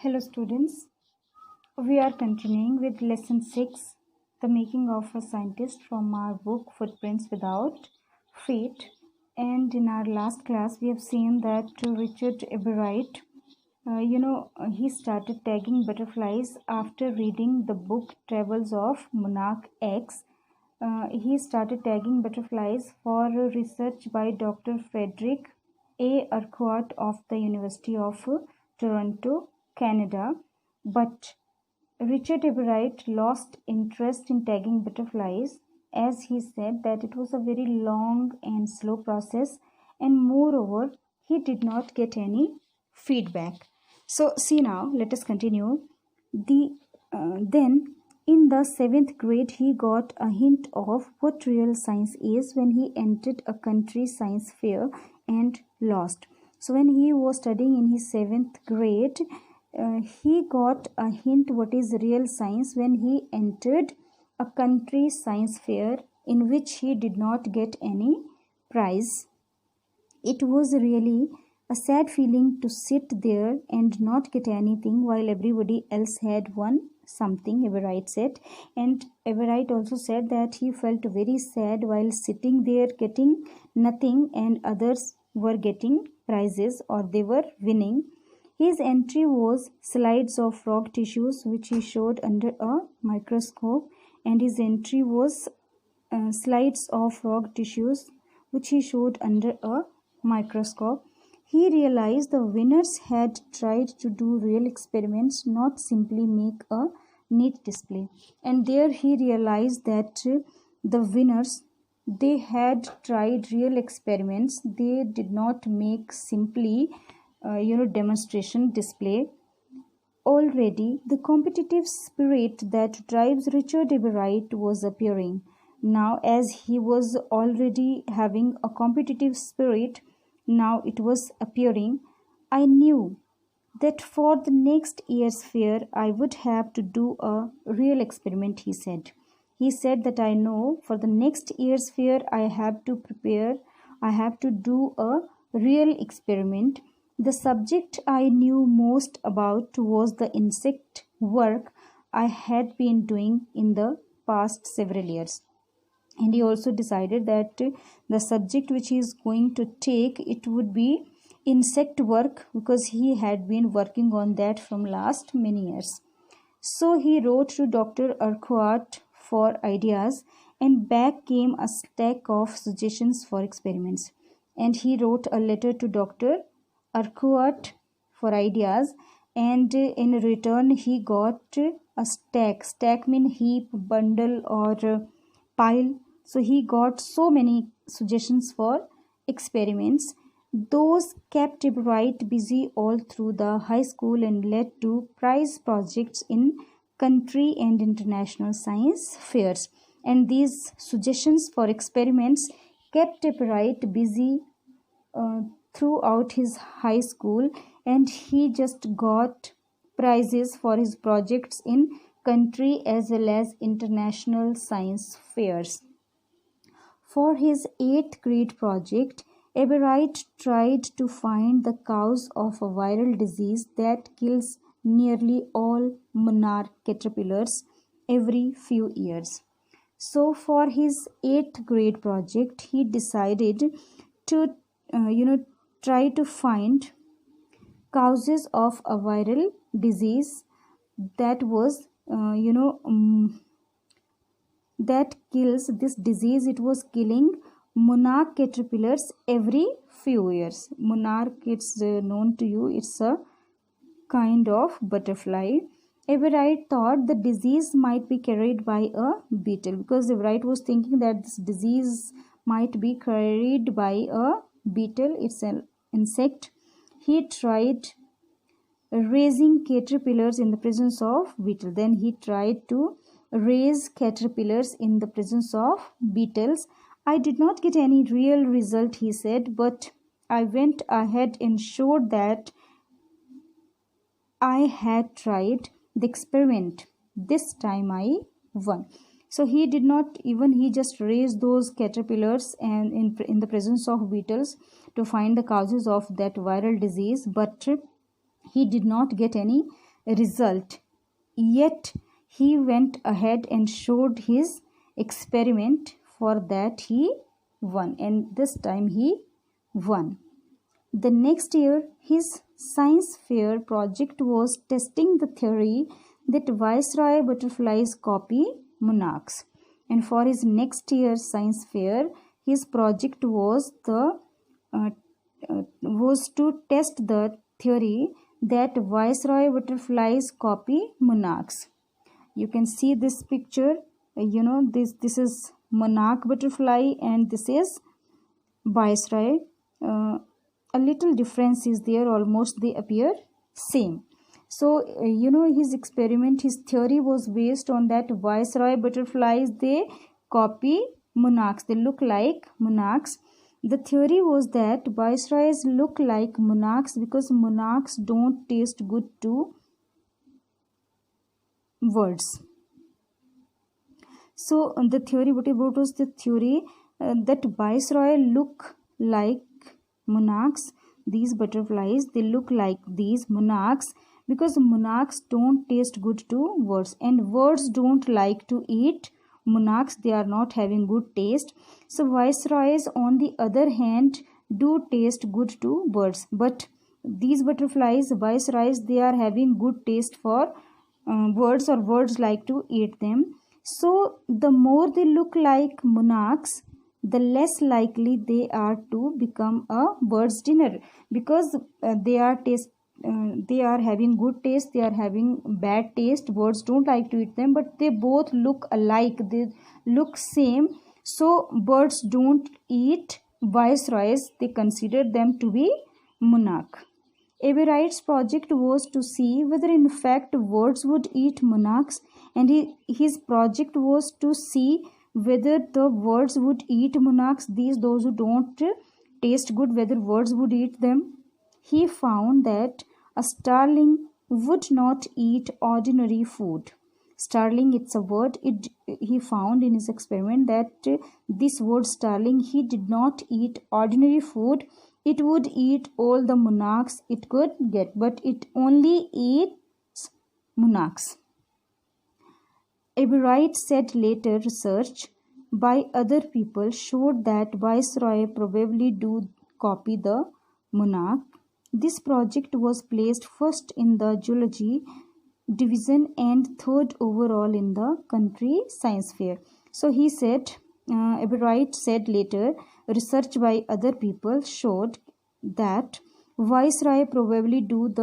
Hello students, we are continuing with lesson 6, the making of a scientist from our book Footprints Without Feet. And in our last class we have seen that Richard Ebereit, he started tagging butterflies after reading the book Travels of Monarch X. He started tagging butterflies for research by Dr. Frederick A. Urquhart of the University of Toronto, Canada. But Richard Ebereit lost interest in tagging butterflies as he said that it was a very long and slow process, and moreover, he did not get any feedback. So, see now, let us continue. Then in the 7th grade, he got a hint of what real science is when he entered a country science fair and lost. So when he was studying in his 7th grade, he got a hint what is real science when he entered a country science fair in which he did not get any prize. It was really a sad feeling to sit there and not get anything while everybody else had won something, Ebereit said. And Ebereit also said that he felt very sad while sitting there getting nothing and others were getting prizes or they were winning. His entry was slides of frog tissues which he showed under a microscope, and his entry was slides of frog tissues which he showed under a microscope. He realized the winners had tried to do real experiments, not simply make a neat display. And there he realized that the winners, they had tried real experiments. They did not make simply demonstration display. Already the competitive spirit that drives Richard Ebereit was appearing. Now, as he was already having a competitive spirit, now it was appearing. I knew that for the next year's fair I would have to do a real experiment, he said. He said that I know for the next year's fair I have to do a real experiment. The subject I knew most about was the insect work I had been doing in the past several years. And he also decided that the subject which he is going to take, it would be insect work, because he had been working on that from last many years. So he wrote to Dr. Urquhart for ideas, and back came a stack of suggestions for experiments. And he wrote a letter to Dr. Urquhart for ideas, and in return he got a stack mean heap, bundle, or pile. So he got so many suggestions for experiments. Those kept Ebereit busy all through the high school and led to prize projects in country and international science fairs. And these suggestions for experiments kept Ebereit busy throughout his high school, and he just got prizes for his projects in country as well as international science fairs. For his 8th grade project, Ebereit tried to find the cause of a viral disease that kills nearly all monarch caterpillars every few years. So for his 8th grade project, he decided to try to find causes of a viral disease that was that kills this disease. It was killing monarch caterpillars every few years. Monarch, it's known to you, it's a kind of butterfly. Ebereit thought the disease might be carried by a beetle, because Ebereit was thinking that this disease might be carried by a beetle. It's an insect. He tried raising caterpillars in the presence of beetle. Then he tried to raise caterpillars in the presence of beetles. I did not get any real result, he said, but I went ahead and showed that I had tried the experiment. This time I won. So he did not even, he just raised those caterpillars and in the presence of beetles to find the causes of that viral disease, but he did not get any result, yet he went ahead and showed his experiment. For that he won, and this time he won. The next year, his science fair project was testing the theory that viceroy butterflies copy monarchs. And for his next year's science fair, his project was to test the theory that viceroy butterflies copy monarchs. You can see this picture. This is monarch butterfly and this is viceroy. A little difference is there, almost they appear same. So his experiment, his theory was based on that viceroy butterflies, they copy monarchs, they look like monarchs. The theory was that viceroys look like monarchs because monarchs don't taste good to birds. So the theory, what was the theory? That viceroy look like monarchs, these butterflies, they look like these monarchs because monarchs don't taste good to birds, and birds don't like to eat monarchs, they are not having good taste. So viceroys on the other hand do taste good to birds, but these butterflies, viceroys, they are having good taste for birds, or birds like to eat them. So the more they look like monarchs, the less likely they are to become a bird's dinner, because they are having good taste, they are having bad taste. Birds don't like to eat them, but they both look alike, they look same. So birds don't eat viceroys, they consider them to be monarch. Aberwright's project was to see whether in fact birds would eat monarchs, and his project was to see whether the birds would eat monarchs, those who don't taste good, whether birds would eat them. He found that a starling would not eat ordinary food. Starling, it's a word. He found in his experiment that this word starling, he did not eat ordinary food. It would eat all the monarchs it could get, but it only eats monarchs. Aberwright said later research by other people showed that viceroy probably do copy the monarch. This project was placed first in the zoology division and third overall in the country science fair. So he said, Aberwright said later, research by other people showed that viceroy probably do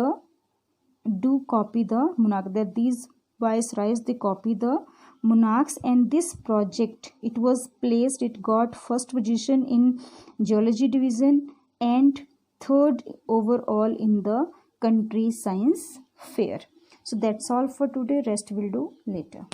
copy the monarch, that these viceroys, they copy the monarchs, and this project, it was placed, it got first position in zoology division and third overall in the country science fair. So that's all for today. Rest we'll do later.